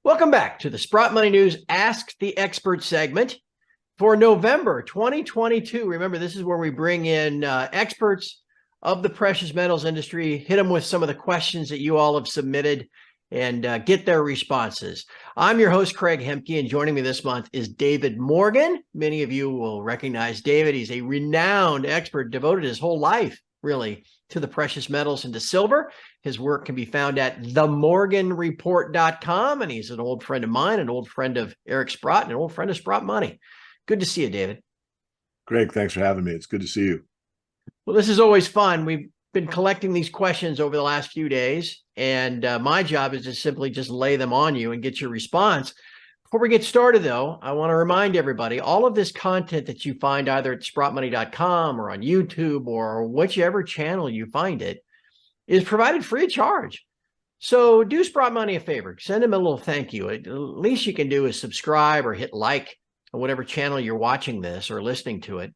Welcome back to the Sprott Money News Ask the Expert segment for November 2022. Remember, this is where we bring in experts of the precious metals industry, hit them with some of the questions that you all have submitted, and get their responses. I'm your host, Craig Hemke, and joining me this month is David Morgan. Many of you will recognize David. He's a renowned expert, devoted his whole life, really, to the precious metals and to silver. His work can be found at themorganreport.com, and he's an old friend of mine, an old friend of Eric Sprott, and an old friend of Sprott Money. Good to see you, David. Greg, thanks for having me. It's good to see you. Well, this is always fun. We've been collecting these questions over the last few days, and my job is to simply just lay them on you and get your response. Before we get started, though, I want to remind everybody, all of this content that you find either at sprottmoney.com or on YouTube or whichever channel you find it is provided free of charge. So do Sprott Money a favor. Send them a little thank you. The least you can do is subscribe or hit like on whatever channel you're watching this or listening to it.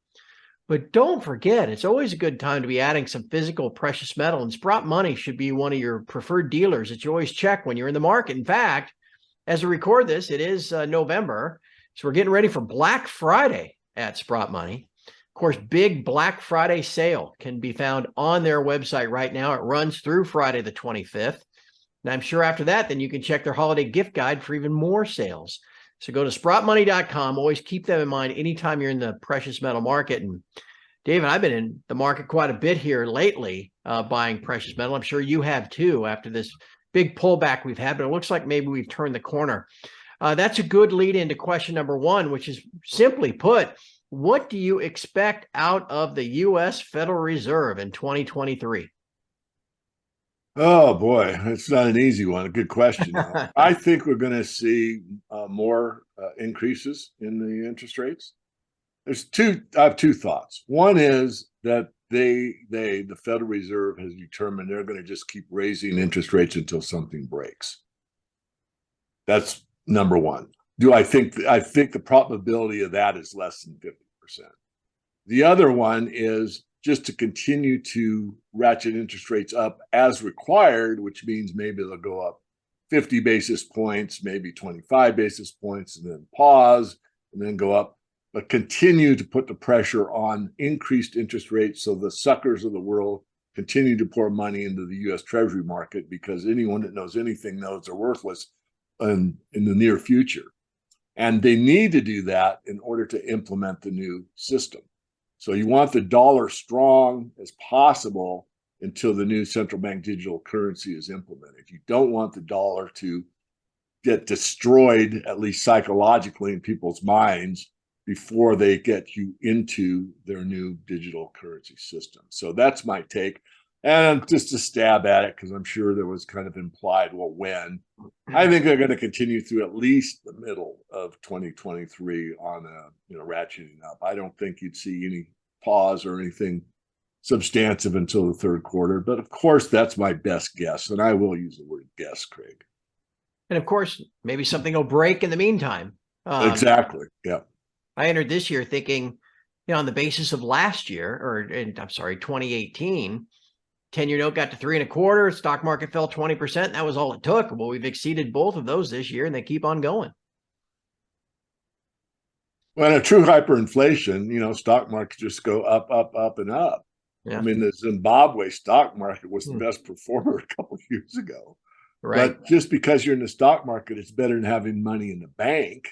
But don't forget, it's always a good time to be adding some physical precious metal, and Sprott Money should be one of your preferred dealers that you always check when you're in the market. In fact, as we record this, it is November, so we're getting ready for Black Friday at Sprott Money. Of course, big Black Friday sale can be found on their website right now. It runs through Friday the 25th. And I'm sure after that, then you can check their holiday gift guide for even more sales. So go to sprottmoney.com. Always keep them in mind anytime you're in the precious metal market. And David, I've been in the market quite a bit here lately, buying precious metal. I'm sure you have too, after this big pullback we've had, but it looks like maybe we've turned the corner. That's a good lead into question number one, which is simply put, what do you expect out of the U.S. Federal Reserve in 2023? Oh, boy, it's not an easy one. A good question. I think we're going to see more increases in the interest rates. I have two thoughts. One is that the Federal Reserve has determined they're going to just keep raising interest rates until something breaks. That's number one. I think the probability of that is less than 50%. The other one is just to continue to ratchet interest rates up as required, which means maybe they'll go up 50 basis points, maybe 25 basis points, and then pause, and then go up, but continue to put the pressure on increased interest rates so the suckers of the world continue to pour money into the U.S. Treasury market, because anyone that knows anything knows they're worthless in the near future. And they need to do that in order to implement the new system. So you want the dollar strong as possible until the new central bank digital currency is implemented. You don't want the dollar to get destroyed, at least psychologically in people's minds, before they get you into their new digital currency system. So that's my take. And just a stab at it, because I'm sure there was kind of implied, well, when. I think they're going to continue through at least the middle of 2023 on ratcheting up. I don't think you'd see any pause or anything substantive until the third quarter. But of course, that's my best guess. And I will use the word guess, Craig. And of course, maybe something will break in the meantime. Exactly. Yeah. I entered this year thinking, on the basis of last year, 2018, 10-year note got to 3.25, stock market fell 20%. And that was all it took. Well, we've exceeded both of those this year, and they keep on going. Well, in a true hyperinflation, stock markets just go up, up, up, and up. Yeah. I mean, the Zimbabwe stock market was the best performer a couple of years ago. Right. But just because you're in the stock market, it's better than having money in the bank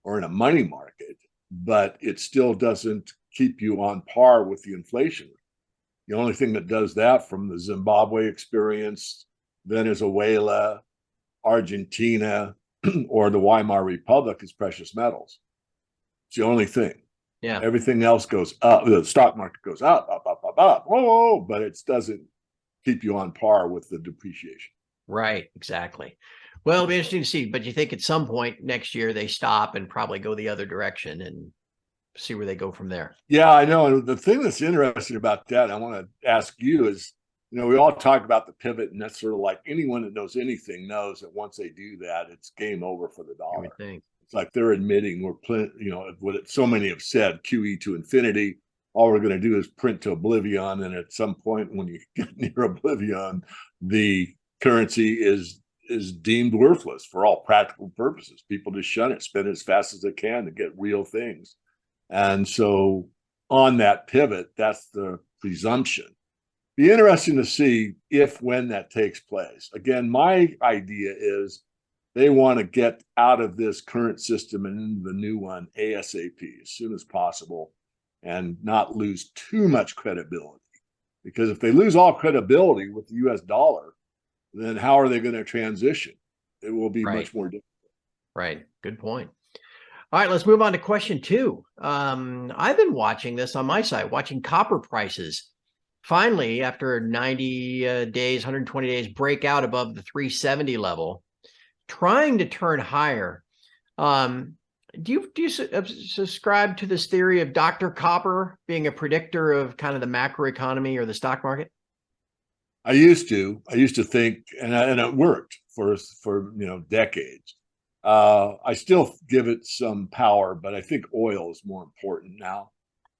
or in a money market, but it still doesn't keep you on par with the inflation. The only thing that does that, from the Zimbabwe experience, Venezuela, Argentina, or the Weimar Republic, is precious metals. It's the only thing. Yeah. Everything else goes up. The stock market goes up, up, up, up, up. Whoa, but it doesn't keep you on par with the depreciation. Right. Exactly. Well, it'll be interesting to see. But you think at some point next year they stop and probably go the other direction and see where they go from there. Yeah, I know. And the thing that's interesting about that, I want to ask you, is, we all talk about the pivot, and that's sort of like anyone that knows anything knows that once they do that, it's game over for the dollar. It's like they're admitting what so many have said, QE to infinity. All we're going to do is print to oblivion. And at some point when you get near oblivion, the currency is is deemed worthless for all practical purposes. People just shun it, spend it as fast as they can to get real things. And so on that pivot, that's the presumption. Be interesting to see if, when that takes place. Again, my idea is they want to get out of this current system and into the new one ASAP, as soon as possible, and not lose too much credibility. Because if they lose all credibility with the US dollar, then how are they going to transition? It will be much more difficult. Right. Good point. All right, let's move on to question 2. I've been watching this on my side, watching copper prices. Finally, after 90 days, 120 days, break out above the 370 level, trying to turn higher. Do you subscribe to this theory of Dr. Copper being a predictor of kind of the macroeconomy or the stock market? I used to think, and it worked for decades. I still give it some power, but I think oil is more important now.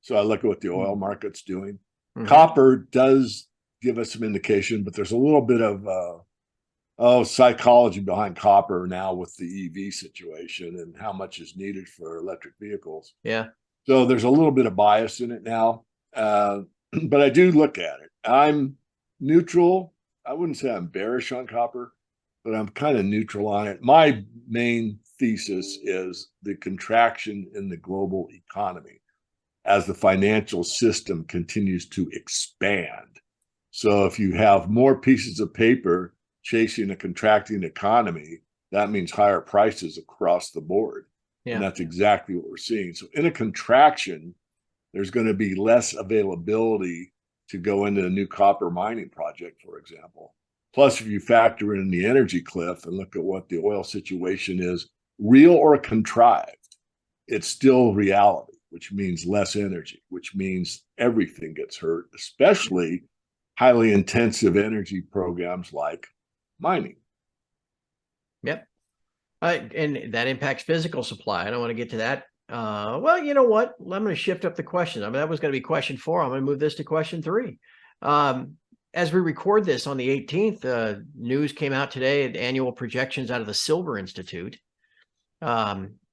So I look at what the oil market's doing. Copper does give us some indication, but there's a little bit of psychology behind copper now with the EV situation and how much is needed for electric vehicles. Yeah. So there's a little bit of bias in it now, but I do look at it. I'm neutral. I wouldn't say I'm bearish on copper, but I'm kind of neutral on it. My main thesis is the contraction in the global economy as the financial system continues to expand. So if you have more pieces of paper chasing a contracting economy, that means higher prices across the board. Yeah. And that's exactly what we're seeing. So in a contraction, there's going to be less availability to go into a new copper mining project, for example. Plus, if you factor in the energy cliff and look at what the oil situation is, real or contrived, it's still reality, which means less energy, which means everything gets hurt, especially highly intensive energy programs like mining. Yep. And that impacts physical supply. I don't want to get to that. Well, you know what? I'm going to shift up the question. I mean, that was going to be question 4. I'm going to move this to question 3. As we record this on the 18th, news came out today at annual projections out of the Silver Institute,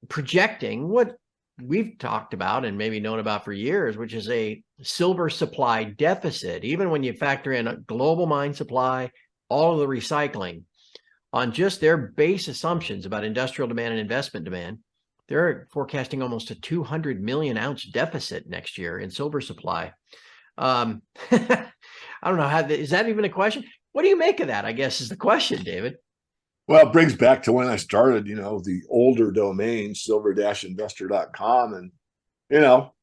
projecting what we've talked about and maybe known about for years, which is a silver supply deficit. Even when you factor in a global mine supply, all of the recycling, on just their base assumptions about industrial demand and investment demand, they're forecasting almost a 200 million ounce deficit next year in silver supply. I don't know how, is that even a question? What do you make of that, I guess, is the question, David? Well, it brings back to when I started, the older domain, silver-investor.com, and,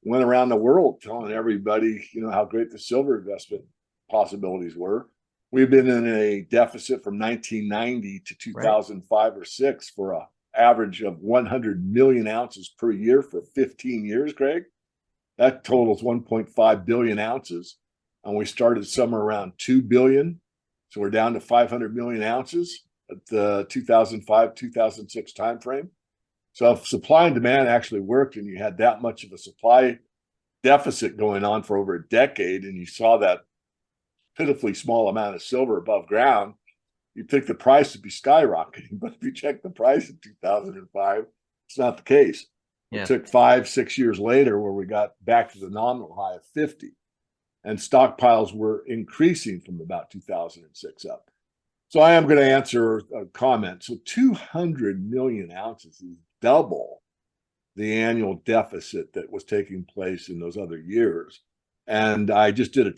went around the world telling everybody, how great the silver investment possibilities were. We've been in a deficit from 1990 to 2005 or 6 for an average of 100 million ounces per year for 15 years, Greg. That totals 1.5 billion ounces. And we started somewhere around 2 billion. So we're down to 500 million ounces at the 2005-2006 timeframe. So if supply and demand actually worked and you had that much of a supply deficit going on for over a decade, and you saw that pitifully small amount of silver above ground, you'd think the price would be skyrocketing. But if you check the price in 2005, it's not the case. Yeah. It took 5-6 years later where we got back to the nominal high of 50. And stockpiles were increasing from about 2006 up. So I am going to answer a comment. So 200 million ounces is double the annual deficit that was taking place in those other years. And I just did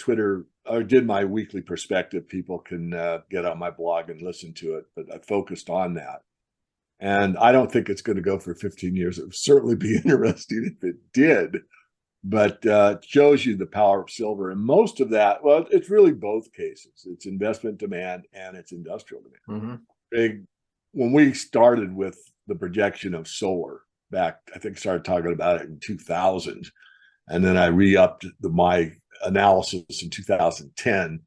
my weekly perspective. People can get on my blog and listen to it, but I focused on that. And I don't think it's going to go for 15 years. It would certainly be interesting if it did, but it shows you the power of silver. And most of that, well, it's really both cases. It's investment demand and it's industrial demand. When we started with the projection of solar back, I think I started talking about it in 2000. And then I re-upped my analysis in 2010.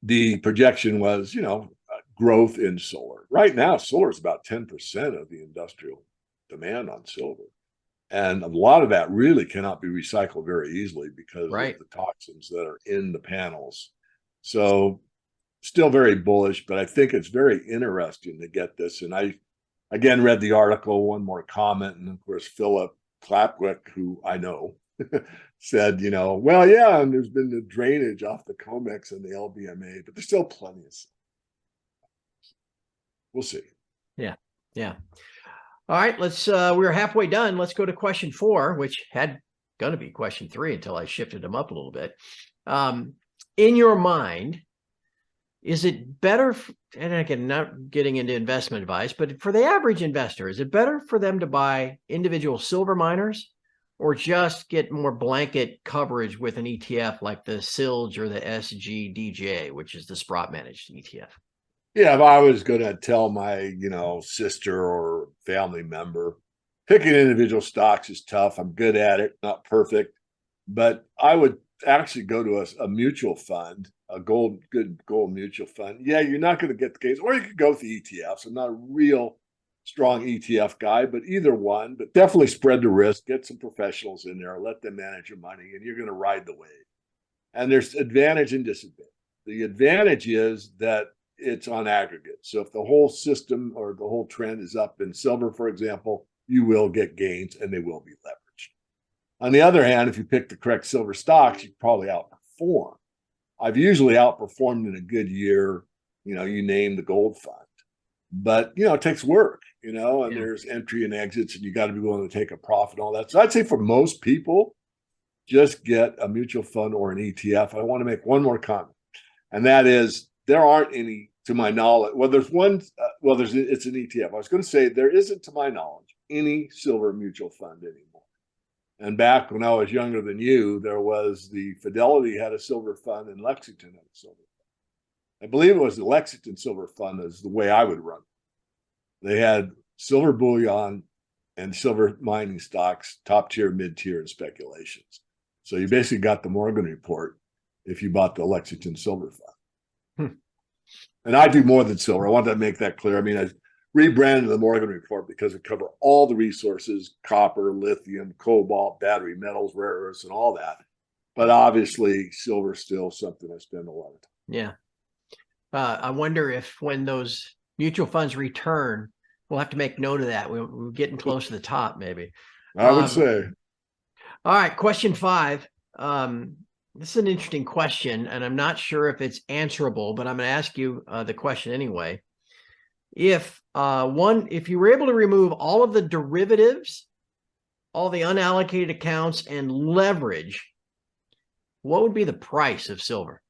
The projection was, growth in solar. Right now, solar is about 10% of the industrial demand on silver. And a lot of that really cannot be recycled very easily because of the toxins that are in the panels. So still very bullish, but I think it's very interesting to get this. And I, again, read the article, one more comment. And of course, Philip Clapwick, who I know, said, well, yeah, and there's been the drainage off the COMEX and the LBMA, but there's still plenty of stuff. We'll see. Yeah. Yeah. All right. We're halfway done. Let's go to question 4, which had going to be question 3 until I shifted them up a little bit. In your mind, is it better, and again, not getting into investment advice, but for the average investor, is it better for them to buy individual silver miners or just get more blanket coverage with an ETF like the SILJ or the SGDJ, which is the Sprott managed ETF? Yeah, if I was going to tell my, sister or family member, picking individual stocks is tough. I'm good at it, not perfect, but I would actually go to a mutual fund, a good gold mutual fund. Yeah, you're not going to get the case, or you could go with the ETFs. I'm not a real strong ETF guy, but either one, but definitely spread the risk, get some professionals in there, let them manage your money, and you're going to ride the wave. And there's advantage and disadvantage. The advantage is that it's on aggregate. So if the whole system or the whole trend is up in silver, for example, you will get gains and they will be leveraged. On the other hand, if you pick the correct silver stocks, you probably outperform. I've usually outperformed in a good year, you name the gold fund. But, it takes work, and there's entry and exits, and you got to be willing to take a profit and all that. So I'd say for most people, just get a mutual fund or an ETF. I want to make one more comment, and that is there aren't any, to my knowledge. Well, there's one. It's an ETF. I was going to say there isn't, to my knowledge, any silver mutual fund anymore. And back when I was younger than you, there was the Fidelity had a silver fund and Lexington had a silver fund. I believe it was the Lexington silver fund is the way I would run it. They had silver bullion and silver mining stocks, top tier, mid tier, and speculations. So you basically got the Morgan report if you bought the Lexington silver fund. And I do more than silver. I want to make that clear. I mean, I rebranded the Morgan report because it covered all the resources: copper, lithium, cobalt, battery metals, rare earths, and all that. But obviously, silver is still something I spend a lot of time. Yeah. I wonder if when those mutual funds return, we'll have to make note of that. We're getting close to the top, maybe. I would say. All right, question 5. This is an interesting question, and I'm not sure if it's answerable, but I'm going to ask you the question anyway. If you were able to remove all of the derivatives, all the unallocated accounts, and leverage, what would be the price of silver?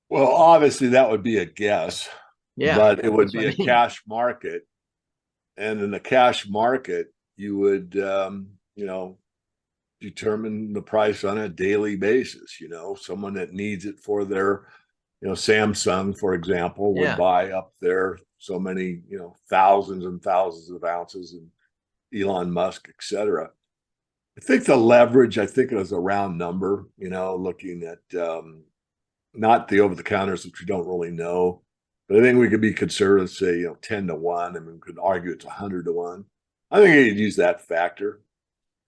Well, obviously that would be a guess, but it would be a cash market. And in the cash market, you would, determine the price on a daily basis. Someone that needs it for their, Samsung, for example, would buy up there so many, thousands and thousands of ounces, and Elon Musk, et cetera. I think the leverage, it was a round number, looking at, not the over-the-counters, which we don't really know, but I think we could be conservative, say, 10 to 1. I mean, we could argue it's 100 to 1. I think you'd use that factor.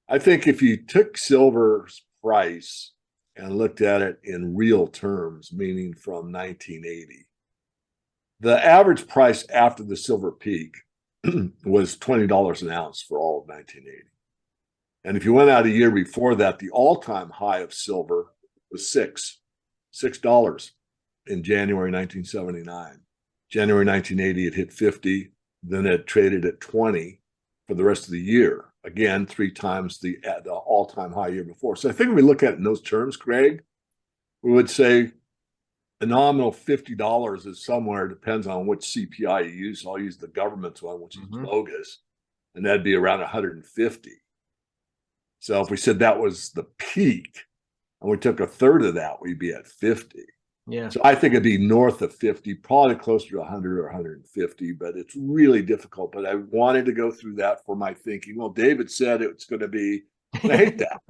I think if you took silver's price and looked at it in real terms, meaning from 1980, the average price after the silver peak was $20 an ounce for all of 1980. And if you went out a year before that, the all-time high of silver was $6 in January 1979. January 1980, it hit 50. Then it traded at 20 for the rest of the year. Again, 3 times the all-time high year before. So I think if we look at it in those terms, Craig, we would say a nominal $50 is somewhere, depends on which CPI you use. I'll use the government's one, which is bogus, and that'd be around 150. So if we said that was the peak, and we took a third of that, we'd be at 50. Yeah. So I think it'd be north of 50, probably closer to 100 or 150, but it's really difficult. But I wanted to go through that for my thinking. Well, David said it's going to be, I hate that.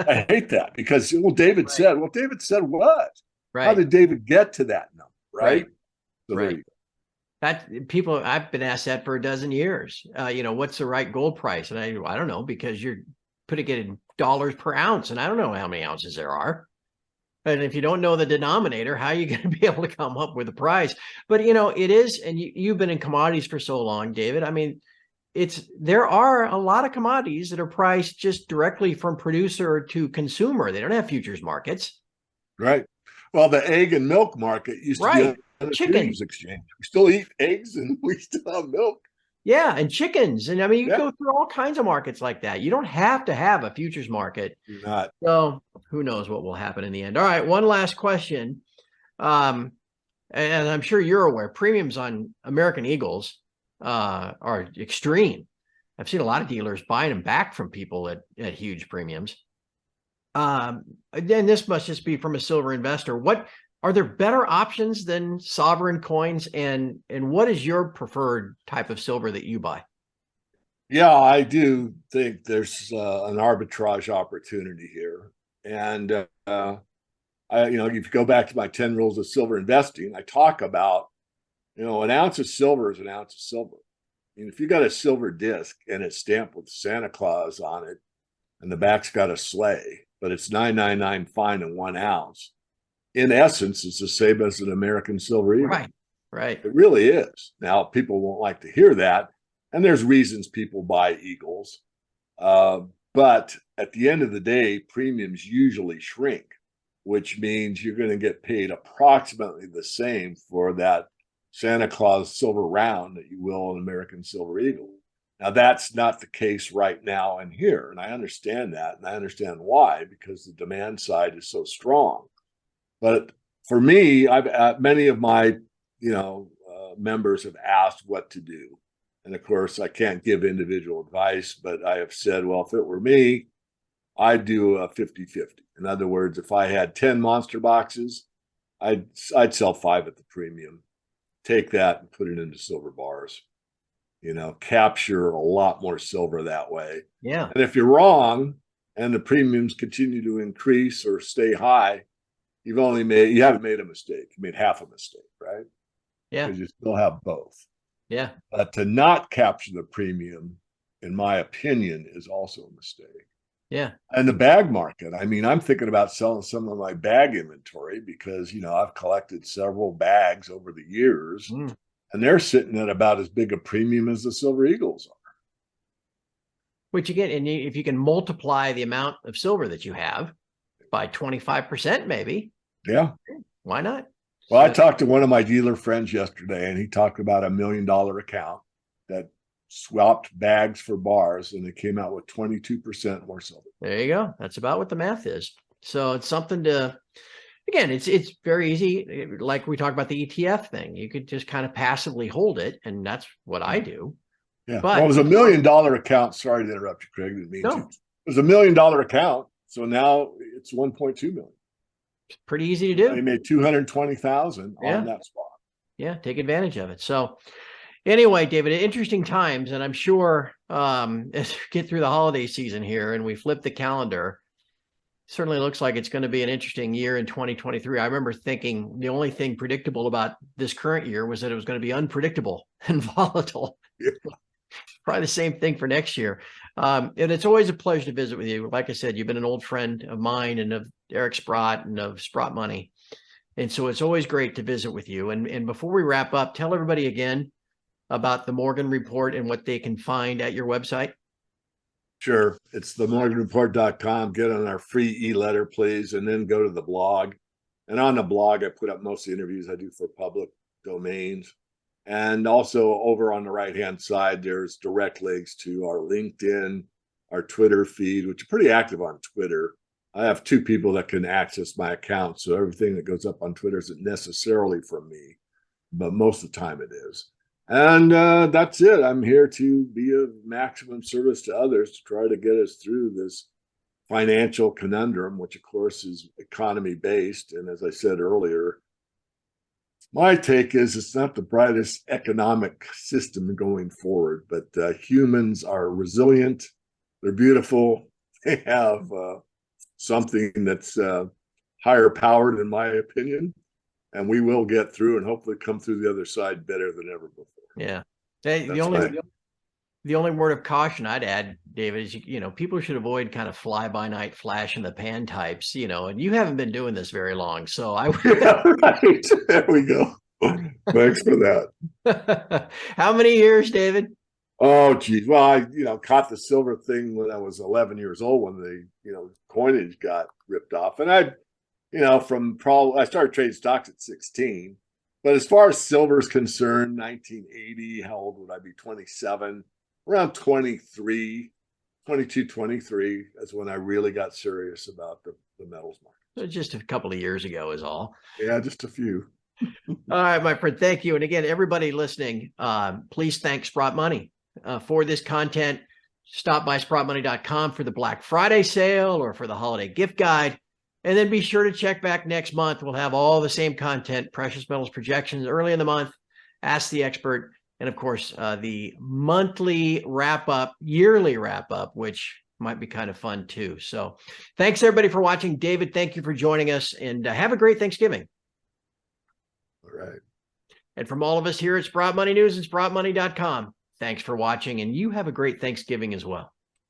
I hate that because, David said what? Right. How did David get to that number? Right. So right. I've been asked that for a dozen years. What's the right gold price? And I don't know, because you're putting it in dollars per ounce, and I don't know how many ounces there are. And if you don't know the denominator, how are you going to be able to come up with a price? But it is, and you've been in commodities for so long, David. I mean, there are a lot of commodities that are priced just directly from producer to consumer. They don't have futures markets. Right. Well, the egg and milk market used to be Right. on the Chicken. securities exchange. We still eat eggs and we still have milk. Yeah, and chickens. And I mean, you Yeah. go through all kinds of markets like that. You don't have to have a futures market. Do not. So who knows what will happen in the end. All right, one last question. And I'm sure you're aware, premiums on American Eagles are extreme. I've seen a lot of dealers buying them back from people at huge premiums. Then this must just be from a silver investor. What are there better options than sovereign coins, and what is your preferred type of silver that you buy? Yeah, I do think there's an arbitrage opportunity here. And if you go back to my 10 rules of silver investing, I talk about, an ounce of silver is an ounce of silver. I mean, if you got a silver disc and it's stamped with Santa Claus on it and the back's got a sleigh, but it's 999 fine in 1 ounce, in essence, it's the same as an American silver eagle. Right. It really is. Now, people won't like to hear that. And there's reasons people buy eagles. But at the end of the day, premiums usually shrink, which means you're going to get paid approximately the same for that Santa Claus silver round that you will an American silver eagle. Now, that's not the case right now and here. And I understand that. And I understand why, because the demand side is so strong. But for me, many of my, members have asked what to do. And of course, I can't give individual advice, but I have said, well, if it were me, I'd do a 50-50. In other words, if I had 10 monster boxes, I'd sell 5 at the premium, take that and put it into silver bars, capture a lot more silver that way. Yeah. And if you're wrong and the premiums continue to increase or stay high, you haven't made a mistake. You made half a mistake, right? Yeah. Because you still have both. Yeah. But to not capture the premium, in my opinion, is also a mistake. Yeah. And the bag market, I mean, I'm thinking about selling some of my bag inventory because, I've collected several bags over the years and they're sitting at about as big a premium as the silver eagles are. Which again, and if you can multiply the amount of silver that you have by 25%, maybe. Yeah. Why not? Well, I talked to one of my dealer friends yesterday, and he talked about $1 million account that swapped bags for bars, and it came out with 22% more silver. There you go. That's about what the math is. So it's something to, again, it's very easy. Like we talked about the ETF thing. You could just kind of passively hold it, and that's what I do. Yeah. But well, it was $1 million account. Sorry to interrupt you, Craig. Didn't mean to. It was $1 million account. So now it's 1.2 million. It's pretty easy to do. They made 220,000 on that spot. Yeah, take advantage of it. So anyway, David, interesting times, and I'm sure as we get through the holiday season here and we flip the calendar, certainly looks like it's going to be an interesting year in 2023. I remember thinking the only thing predictable about this current year was that it was going to be unpredictable and volatile. Yeah. Probably the same thing for next year. And it's always a pleasure to visit with you. Like I said, you've been an old friend of mine and of Eric Sprott and of Sprott Money. And so it's always great to visit with you. And before we wrap up, tell everybody again about the Morgan Report and what they can find at your website. Sure. It's themorganreport.com. Get on our free e-letter, please, and then go to the blog. And on the blog, I put up most of the interviews I do for public domains. And also over on the right-hand side, there's direct links to our LinkedIn, our Twitter feed, which is pretty active on Twitter. I have 2 people that can access my account. So everything that goes up on Twitter isn't necessarily from me, but most of the time it is. And that's it. I'm here to be of maximum service to others to try to get us through this financial conundrum, which of course is economy based. And as I said earlier, my take is it's not the brightest economic system going forward, but humans are resilient. They're beautiful. They have something that's higher powered, in my opinion, and we will get through and hopefully come through the other side better than ever before. Yeah. The only word of caution I'd add, David, is, people should avoid kind of fly-by-night flash in the pan types, and you haven't been doing this very long. So I would. Yeah, right. There we go. Thanks for that. How many years, David? Oh, geez. Well, I, caught the silver thing when I was 11 years old when the, coinage got ripped off. And I started trading stocks at 16. But as far as silver is concerned, 1980, how old would I be? 27. Around 23, 22, 23 is when I really got serious about the metals market. So just a couple of years ago is all. Yeah, just a few. All right, my friend. Thank you. And again, everybody listening, please thank Sprott Money for this content. Stop by sprottmoney.com for the Black Friday sale or for the holiday gift guide. And then be sure to check back next month. We'll have all the same content, precious metals projections early in the month, Ask the Expert, and of course, the monthly wrap-up, yearly wrap-up, which might be kind of fun too. So thanks everybody for watching. David, thank you for joining us, and have a great Thanksgiving. All right. And from all of us here at Sprott Money News and sprottmoney.com, thanks for watching, and you have a great Thanksgiving as well.